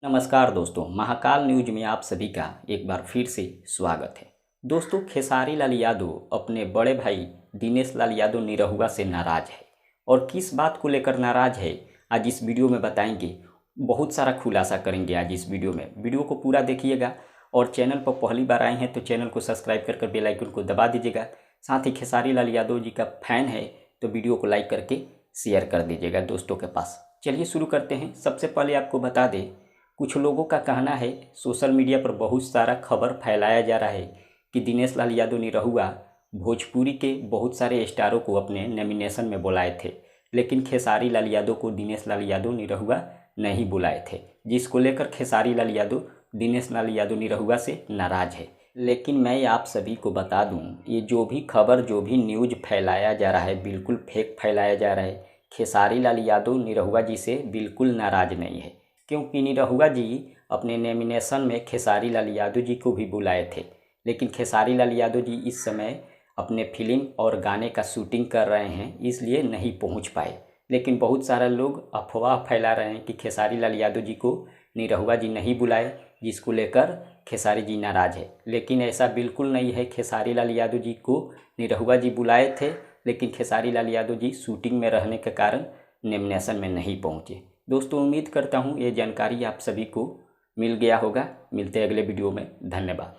नमस्कार दोस्तों, महाकाल न्यूज में आप सभी का एक बार फिर से स्वागत है। दोस्तों, खेसारी लाल यादव अपने बड़े भाई दिनेश लाल यादव निरहुआ से नाराज है और किस बात को लेकर नाराज है आज इस वीडियो में बताएंगे। बहुत सारा खुलासा करेंगे आज इस वीडियो में। वीडियो को पूरा देखिएगा और चैनल पर पहली बार आए हैं तो चैनल को सब्सक्राइब कर बेल आइकन को दबा दीजिएगा। साथ ही खेसारी लाल यादव जी का फैन है तो वीडियो को लाइक करके शेयर कर दीजिएगा दोस्तों के पास। चलिए शुरू करते हैं। सबसे पहले आपको बता दें, कुछ लोगों का कहना है, सोशल मीडिया पर बहुत सारा खबर फैलाया जा रहा है कि दिनेश लाल यादव निरहुआ भोजपुरी के बहुत सारे स्टारों को अपने नॉमिनेशन में बुलाए थे, लेकिन खेसारी लाल यादव को दिनेश लाल यादव निरहुआ नहीं बुलाए थे, जिसको लेकर खेसारी लाल यादव दिनेश लाल यादव निरहुआ से नाराज है। लेकिन मैं आप सभी को बता दूं, ये जो भी खबर जो भी न्यूज फैलाया जा रहा है बिल्कुल फेक फैलाया जा रहा है। खेसारी लाल यादव निरहुआ जी से बिल्कुल नाराज नहीं है, क्योंकि निरहुआ जी अपने नॉमिनेशन में खेसारी लाल यादव जी को भी बुलाए थे, लेकिन खेसारी लाल यादव जी इस समय अपने फिल्म और गाने का शूटिंग कर रहे हैं, इसलिए नहीं पहुंच पाए। लेकिन बहुत सारे लोग अफवाह फैला रहे हैं कि खेसारी लाल यादव जी को निरहुआ जी नहीं बुलाए, जिसको लेकर खेसारी जी नाराज है। लेकिन ऐसा बिल्कुल नहीं है। खेसारी लाल यादव जी को निरहुआ जी बुलाए थे, लेकिन खेसारी लाल यादव जी शूटिंग में रहने के कारण नॉमिनेशन में नहीं पहुँचे। दोस्तों, उम्मीद करता हूँ ये जानकारी आप सभी को मिल गया होगा। मिलते हैं अगले वीडियो में। धन्यवाद।